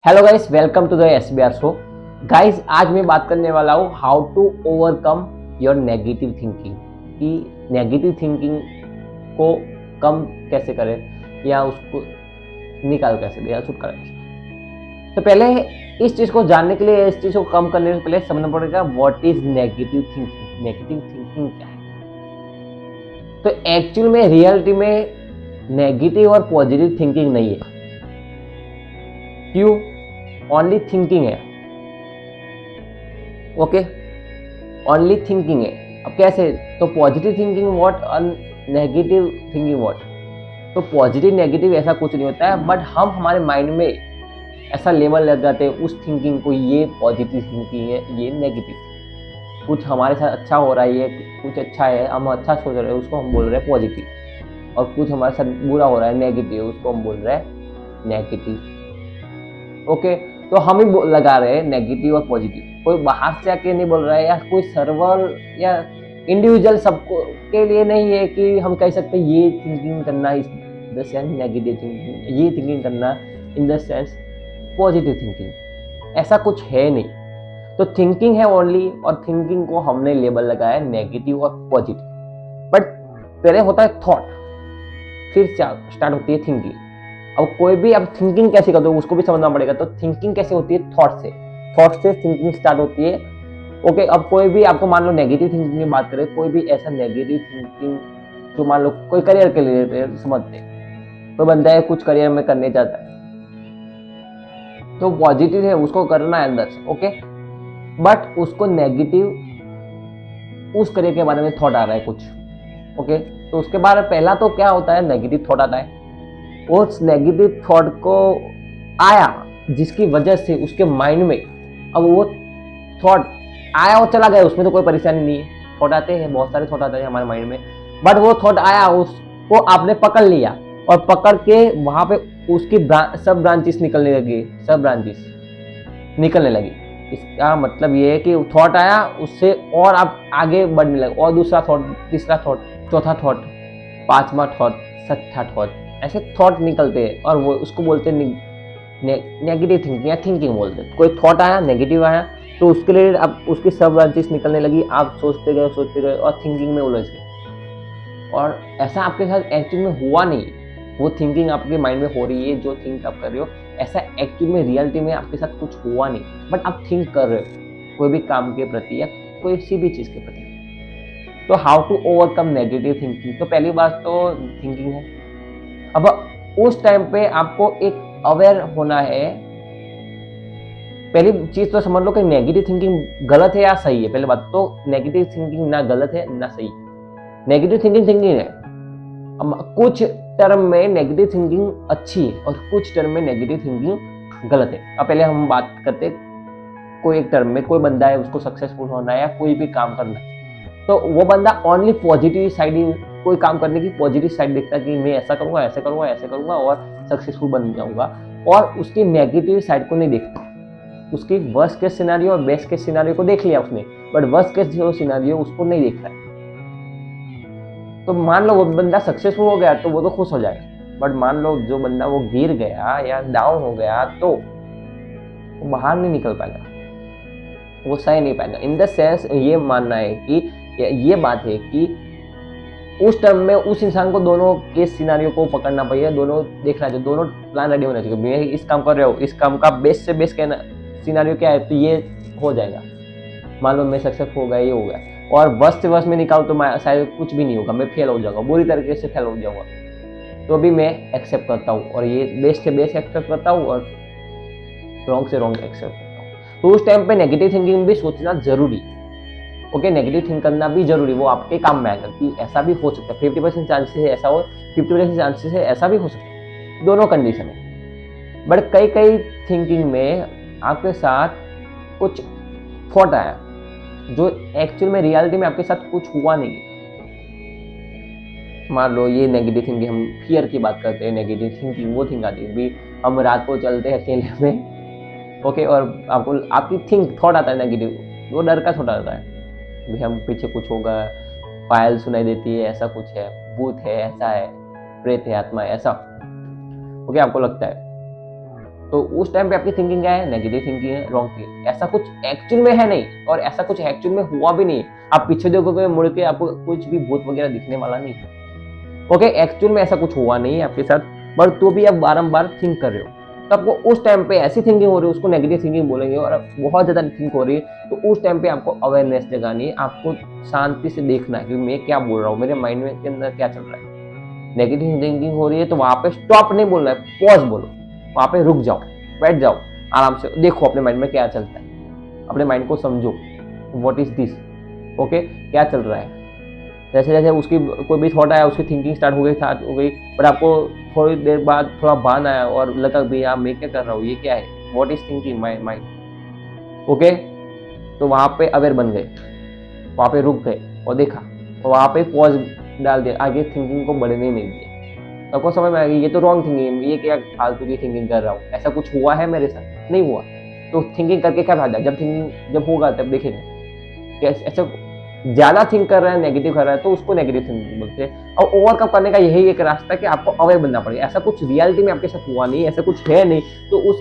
Hello guys, welcome to the SBR show. Guys, आज मैं बात करने वाला हूँ how to overcome your negative thinking, कि नेगेटिव थिंकिंग को कम कैसे करें या उसको निकाल कैसे दें या छुटकारा कैसे पाएं। तो पहले इस चीज़ को जानने के लिए, इस चीज़ को कम करने से पहले समझना पड़ेगा what is negative thinking. Negative thinking क्या है? तो एक्चुअल में रियलिटी में नेगेटिव और पॉजिटिव थिंकिंग नहीं है। क्यों? ओनली थिंकिंग है। ओके, ओनली थिंकिंग है। अब कैसे? तो पॉजिटिव थिंकिंग व्हाट और नेगेटिव थिंकिंग व्हाट? तो पॉजिटिव नेगेटिव ऐसा कुछ नहीं होता है, बट हम हमारे माइंड में ऐसा लेबल लगाते हैं उस थिंकिंग को, ये पॉजिटिव थिंकिंग है, ये नेगेटिव। कुछ हमारे साथ अच्छा हो रहा है, ये कुछ अच्छा है, हम अच्छा सोच रहे हैं, उसको हम बोल रहे हैं पॉजिटिव। और कुछ हमारे साथ बुरा हो रहा है, नेगेटिव, उसको हम बोल रहे हैं नेगेटिव। ओके, तो हम ही लगा रहे हैं नेगेटिव और पॉजिटिव। कोई बाहर से आके नहीं बोल रहा है, या कोई सर्वर या इंडिविजुअल सबको के लिए नहीं है कि हम कह सकते हैं ये थिंकिंग करना इस द सेंस नेगेटिव थिंकिंग, ये थिंकिंग करना in the sense positive thinking. ऐसा कुछ है नहीं। तो थिंकिंग है ओनली, और थिंकिंग को हमने लेबल लगाया है नेगेटिव और पॉजिटिव। बट पहले होता है थॉट, फिर स्टार्ट होती है थिंकिंग। अब कोई भी, अब थिंकिंग कैसे करते हो उसको भी समझना पड़ेगा। तो थिंकिंग कैसे होती है? थॉट से। थॉट से थिंकिंग स्टार्ट होती है। ओके, अब कोई भी, आपको मान लो नेगेटिव थिंकिंग की बात करें, कोई भी ऐसा नेगेटिव थिंकिंग जो मान लो कोई करियर के लिए समझते हैं, कोई बंदा है कुछ करियर में करने जाता है, तो पॉजिटिव है, उसको करना है अंदर से। ओके, बट उसको नेगेटिव उस करियर के बारे में थॉट आ रहा है कुछ। ओके, तो उसके बाद पहला तो क्या होता है, नेगेटिव थॉट आता है। उस नेगेटिव थॉट को आया, जिसकी वजह से उसके माइंड में, अब वो थॉट आया और चला गया, उसमें तो कोई परेशानी नहीं है। थॉट आते हैं, बहुत सारे थॉट आते हैं हमारे माइंड में, बट वो थॉट आया, उसको आपने पकड़ लिया, और पकड़ के वहां पे उसकी सब ब्रांचेस निकलने लगी, सब ब्रांचेस निकलने लगी। इसका मतलब ये है कि थॉट आया, उससे और आप आगे बढ़ने लगे, और दूसरा थॉट, तीसरा थॉट, चौथा थॉट, पांचवा थॉट, छठा थॉट, ऐसे थॉट निकलते हैं, और वो उसको बोलते हैं नेगेटिव थिंकिंग या थिंकिंग बोलते हैं। कोई थॉट आया, नेगेटिव आया, तो उसके लिए अब उसकी सब ब्रांचेस निकलने लगी, आप सोचते गए और थिंकिंग में उलझ गए। और ऐसा आपके साथ एक्चुअल में हुआ नहीं, वो थिंकिंग आपके माइंड में हो रही है, जो थिंक आप कर रहे हो, ऐसा एक्चुअल में रियलिटी में आपके साथ कुछ हुआ नहीं, बट आप थिंक कर रहे हो कोई भी काम के प्रति या कोई सी भी चीज़ के प्रति। तो how to overcome negative thinking? तो पहली बात तो थिंकिंग है। अब उस टाइम पे आपको एक अवेयर होना है। पहली चीज तो समझ लो कि नेगेटिव थिंकिंग गलत है या सही है। पहले बात तो, नेगेटिव थिंकिंग ना गलत है ना सही। नेगेटिव थिंकिंग थिंकिंग है। अब कुछ टर्म में नेगेटिव थिंकिंग अच्छी है और कुछ टर्म में नेगेटिव थिंकिंग गलत है। अब पहले हम बात करते, कोई एक टर्म में कोई बंदा है, उसको सक्सेसफुल होना है या कोई भी काम करना है, तो वो बंदा ओनली पॉजिटिव साइड ही, कोई काम करने की पॉजिटिव साइड देखता है कि मैं ऐसा करूंगा, ऐसे करूंगा, ऐसे करूंगा और सक्सेसफुल बन जाऊंगा, और उसकी नेगेटिव साइड को नहीं देखता। उसकी वर्स्ट केस सिनेरियो और बेस्ट केस सिनेरियो को देख लिया उसने, बट वर्स्ट केस जो सिनेरियो उसको नहीं देख रहा है। तो मान लो वो बंदा सक्सेसफुल हो गया तो वो तो खुश हो जाएगा, बट मान लो जो बंदा वो गिर गया या डाउन हो गया, तो वो बाहर नहीं निकल पाएगा, वो सह नहीं पाएगा। इन द सेंस ये मानना है कि ये बात है कि उस टर्म में उस इंसान को दोनों केस सिनारियो को पकड़ना पड़ेगा, दोनों देखना चाहिए, दोनों प्लान रेडी होना चाहिए। मैं इस काम कर रहा हूँ, इस काम का बेस्ट से बेस्ट कहना सिनारियो क्या है, तो ये हो जाएगा। मान लो मैं सक्सेसफुल हो गया, ये हो गया, और वर्स्ट से वर्स्ट में निकाल तो मैं शायद कुछ भी नहीं होगा, मैं फेल हो जाऊंगा, बुरी तरीके से फेल हो जाऊंगा, तो भी मैं एक्सेप्ट करता हूँ, और ये बेस्ट से बेस्ट एक्सेप्ट करता हूँ, और रॉन्ग से रॉन्ग एक्सेप्ट करता हूँ। तो उस टाइम पे नेगेटिव थिंकिंग भी सोचना जरूरी। ओके, नेगेटिव थिंक करना भी जरूरी, वो आपके काम में आएगा कि ऐसा भी हो सकता है। 50% चांसेस है ऐसा हो, 50% चांसेस है ऐसा भी हो सकता है, दोनों कंडीशन है। बट कई कई थिंकिंग में आपके साथ कुछ थॉट आया जो एक्चुअल में रियलिटी में आपके साथ कुछ हुआ नहीं है। मान लो ये नेगेटिव थिंकिंग, हम फियर की बात करते हैं, नेगेटिव थिंकिंग वो थिंक आती है भी, हम रात को चलते हैं अकेले में, ओके, और आपको आपकी थिंक थॉट आता है नेगेटिव, वो डर का थॉट आता है भी हम पीछे कुछ होगा, पायल सुनाई देती है, ऐसा कुछ है, भूत है, ऐसा है, प्रेत है, आत्मा है, ऐसा, ओके, आपको लगता है। तो उस टाइम पे आपकी थिंकिंग क्या है, नेगेटिव थिंकिंग है, रॉन्ग थिंकिंग। ऐसा कुछ एक्चुअल में है नहीं और ऐसा कुछ एक्चुअल में हुआ भी नहीं। आप पीछे देखोगे मुड़ के आपको कुछ भी भूत वगैरह दिखने वाला नहीं है। ओके, एक्चुअल में ऐसा कुछ हुआ नहीं है आपके साथ, पर तो भी आप बारंबार थिंक कर रहे हो, तो आपको उस टाइम पे ऐसी थिंकिंग हो रही है, उसको नेगेटिव थिंकिंग बोलेंगे, और बहुत ज्यादा थिंक हो रही है, तो उस टाइम पे आपको अवेयरनेस जगानी है, आपको शांति से देखना है कि मैं क्या बोल रहा हूँ, मेरे माइंड में के अंदर क्या चल रहा है। नेगेटिव थिंकिंग हो रही है तो वहां पे स्टॉप नहीं बोलना है, पॉज बोलो, वहां पे रुक जाओ, बैठ जाओ, आराम से देखो अपने माइंड में क्या चलता है, अपने माइंड को समझो, व्हाट इज दिस, ओके, क्या चल रहा है। जैसे जैसे उसकी कोई भी थॉट आया, उसकी थिंकिंग स्टार्ट हो गई, पर आपको थोड़ी देर बाद थोड़ा भान आया और लगा भी यार मैं क्या कर रहा हूँ, ये क्या है, what is thinking my mind, okay, तो वहां पे अवेयर बन गए, वहां पे रुक गए और देखा, और वहां पे पॉज डाल दिया, आगे थिंकिंग को बढ़ने नहीं दिया। तो आपको समझ में आ गई ये तो रॉन्ग थिंकिंग, ये क्या फालतू की थिंकिंग कर रहा हूँ, ऐसा कुछ हुआ है मेरे साथ, नहीं हुआ। तो थिंकिंग करके क्या फायदा, जब थिंकिंग जब होगा तब देखेंगे। ऐसा ज्यादा थिंक कर रहा है, नेगेटिव कर रहा है, तो उसको नेगेटिव थिंकिंग बोलते हैं। और ओवरकम करने का यही एक रास्ता है कि आपको अवेयर बनना पड़ेगा। ऐसा कुछ रियलिटी में आपके साथ हुआ नहीं, ऐसा कुछ है नहीं, तो उस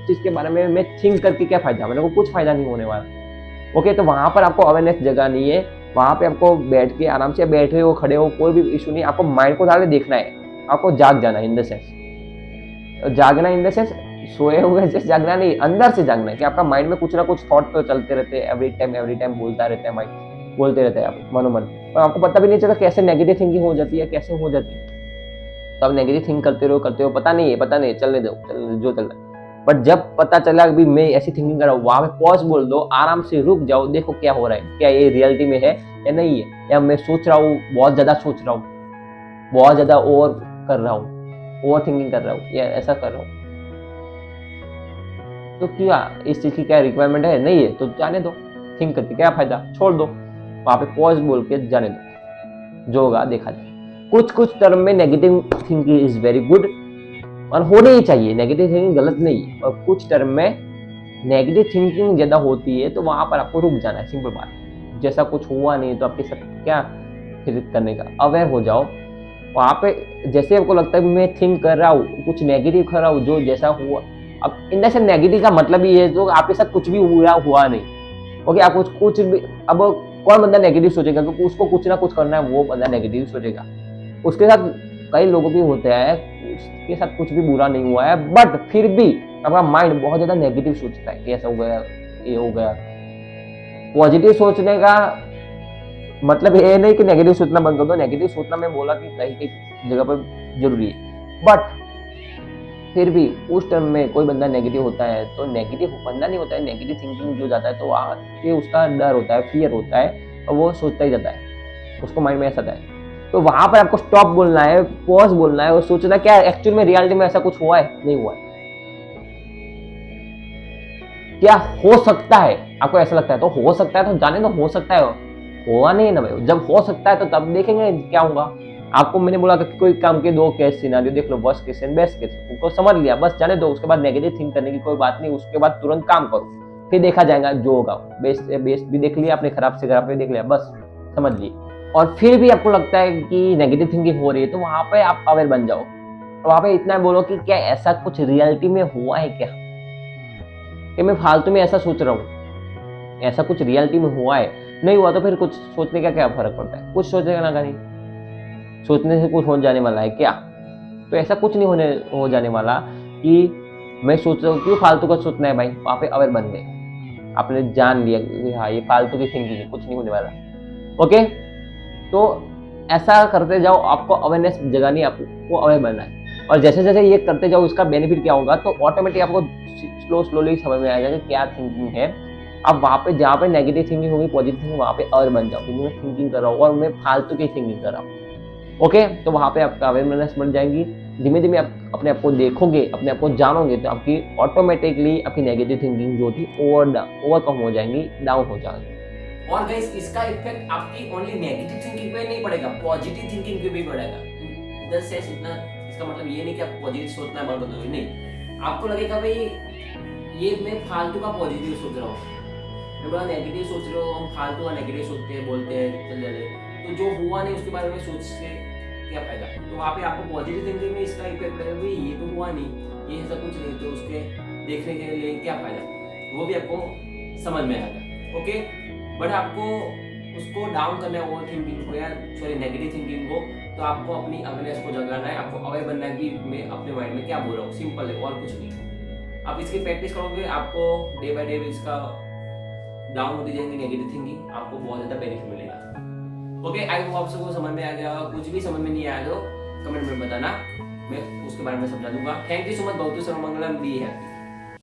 चीज के बारे में मैं थिंक करके क्या फायदा, मेरे को कुछ फायदा नहीं होने वाला। ओके, तो वहां पर आपको अवेयरनेस जगानी है, वहां पे आपको बैठ के आराम से, बैठे हो खड़े हो कोई भी इशू नहीं, आपको माइंड को डाल देखना है, आपको जाग जाना है इन द सेंस, जागना इन द सेंस सोए हुए से जागना नहीं, अंदर से जागना है कि आपका माइंड में कुछ ना कुछ थॉट तो चलते रहते हैं, एवरी टाइम बोलता रहता है माइंड, बोलते रहते हैं आप मनोमन, और आपको पता भी नहीं चलता कैसे नेगेटिव थिंकिंग हो जाती है, कैसे हो जाती है। तो आप नेगेटिव थिंक करते रहो, पता नहीं है, चलने दो, जो चल रहा है। बट जब पता चला कि मैं ऐसी थिंकिंग कर रहा हूँ, वहां पे पॉज बोल दो, आराम से रुक जाओ, देखो क्या हो रहा है, क्या ये रियलिटी में है या नहीं है, या मैं सोच रहा हूँ, बहुत ज्यादा सोच रहा हूँ, बहुत ज्यादा ओवर कर रहा हूँ, ओवर थिंकिंग कर रहा हूँ, या ऐसा कर रहा हूँ। तो क्या इस चीज की क्या रिक्वायरमेंट है, नहीं है तो जाने दो, थिंक करके क्या फायदा, छोड़ दो, वहां पे पॉज बोल के जाने दो, जो होगा देखा जाए। कुछ कुछ टर्म में negative thinking is very good और होनी ही चाहिए, नेगेटिव थिंकिंग गलत नहीं है, और कुछ टर्म में नेगेटिव थिंकिंग ज्यादा होती है, तो वहां पर आपको रुक जाना है, सिंपल बात। जैसा कुछ हुआ नहीं तो आपके साथ क्या फिर करने का, अवेयर हो जाओ वहां पे। जैसे आपको लगता है कि मैं थिंक कर रहा हूँ, कुछ नेगेटिव कर रहा हूँ, जो जैसा हुआ, अब इन से नेगेटिव का मतलब ये है तो आपके साथ कुछ भी हुआ नहीं, ओके, आप कुछ भी, अब कौन बंदा नेगेटिव सोचेगा, क्योंकि उसको कुछ ना कुछ करना है, वो बंदा नेगेटिव सोचेगा। उसके साथ कई लोग भी होते हैं, उसके साथ कुछ भी बुरा नहीं हुआ है, बट फिर भी आपका माइंड बहुत ज्यादा नेगेटिव सोचता है कि ऐसा हो गया, ये हो गया। पॉजिटिव सोचने का मतलब ये नहीं कि नेगेटिव सोचना बंद कर दो, नेगेटिव सोचना मैं बोला कि कहीं कहीं जगह पर जरूरी है, बट फिर भी उस टाइम में कोई बंदा नेगेटिव होता है तो नेगेटिव बंदा नहीं होता है, नेगेटिव थिंकिंग जो जाता है तो आके उसका डर होता है, फियर होता है, और वो सोचता ही जाता है, उसको माइंड में ऐसा आता है। तो वहां पर आपको स्टॉप बोलना है, पॉज बोलना है, और सोचना क्या एक्चुअल में रियलिटी में ऐसा कुछ हुआ है, नहीं हुआ है, क्या हो सकता है, आपको ऐसा लगता है तो हो सकता है, तो जाने दो, हो सकता है, हुआ नहीं है ना भाई, जब हो सकता है तो तब देखेंगे क्या होगा। आपको मैंने बोला कि कोई काम के दो केस सिनारियो देख लो, worst case and best case, उनको समझ लिया, बस जाने दो, उसके बाद नेगेटिव थिंक करने की कोई बात नहीं, उसके बाद तुरंत काम करो, फिर देखा जाएगा जो होगा। बेस्ट बेस्ट भी देख लिया आपने, खराब से खराब भी देख लिया, बस समझ लिए। और फिर भी आपको लगता है कि नेगेटिव थिंकिंग हो रही है, तो वहां पे आप अवेयर बन जाओ, और वहां पे इतना बोलो कि क्या ऐसा कुछ रियलिटी में हुआ है क्या, कि मैं फालतू में ऐसा सोच रहा हूँ, ऐसा कुछ रियलिटी में हुआ है, नहीं हुआ तो फिर कुछ सोचने का क्या फर्क पड़ता है, कुछ सोचेगा ना, नहीं सोचने से कुछ हो जाने वाला है क्या, तो ऐसा कुछ नहीं हो जाने वाला कि मैं सोच रहा हूँ, क्यों फालतू का सोचना है भाई, वहां पे अवेयर बन गए, आपने जान लिया कि हाँ ये फालतू की थिंकिंग है, कुछ नहीं होने वाला, ओके। तो ऐसा करते जाओ, आपको अवेयरनेस जगानी, आपको अवेयर बनना है, और जैसे जैसे ये करते जाओ, इसका बेनिफिट क्या होगा, तो ऑटोमेटिक आपको स्लोली समझ में आएगा कि क्या थिंकिंग है। अब वहां पे जहाँ पे नेगेटिव थिंकिंग होगी, पॉजिटिव थिंकिंग, वहां पे अवेयर बन जाओ कि मैं थिंकिंग कर रहा हूँ और मैं फालतू की थिंकिंग कर रहा हूँ, ओके। तो वहां पे आपका अवेयरनेस बढ़ जाएगी, धीमे धीमे आप अपने आप को देखोगे, अपने आप को जानोगे, तो आपकी ऑटोमेटिकली आपकी नेगेटिव थिंकिंग जो थी ओवरकम हो जाएंगी, डाउन हो जाएंगी। और गाइस इसका इफेक्ट आपकी ओनली नेगेटिव थिंकिंग पे नहीं पड़ेगा, पॉजिटिव थिंकिंग पे भी पड़ेगा। इधर से इतना, इसका मतलब ये नहीं कि आप पॉजिटिव सोचना बंद कर दोगे, नहीं, आपको लगेगा भाई ये मैं फालतू का पॉजिटिव सोच रहा हूँ, मैं बड़ा नेगेटिव सोच रहा हूँ, हम फालतू का नेगेटिव सोचते हैं, बोलते हैं, चल जाते, तो जो हुआ नहीं उसके बारे में सोच के क्या फायदा। तो वहाँ पे आपको पॉजिटिव थिंकिंग में इसका इफेक्ट पड़ेगा, भाई ये तो हुआ नहीं, ये ऐसा कुछ नहीं, तो उसके देखने के लिए क्या फायदा, वो भी आपको समझ में आएगा। ओके, बट आपको उसको डाउन करना है ओवर थिंकिंग को या सॉरी नेगेटिव थिंकिंग को, तो आपको अपनी अवेयरनेस को जगाना है, आपको अवेयर बनना है कि मैं अपने माइंड में क्या बोल रहा हूँ, सिंपल है और कुछ नहीं। आप इसकी प्रैक्टिस करोगे, आपको डे बाय डे इसका डाउन होती जाएंगी नेगेटिव थिंकिंग, आपको बहुत ज़्यादा बेनिफिट मिलेगा। ओके, आई होप आप सबको समझ में आ गया। कुछ भी समझ में नहीं आया तो कमेंट में बताना, मैं उसके बारे में समझा दूंगा। थैंक यू सो मच, बहुत सर्वमंगलम, बी हैप्पी।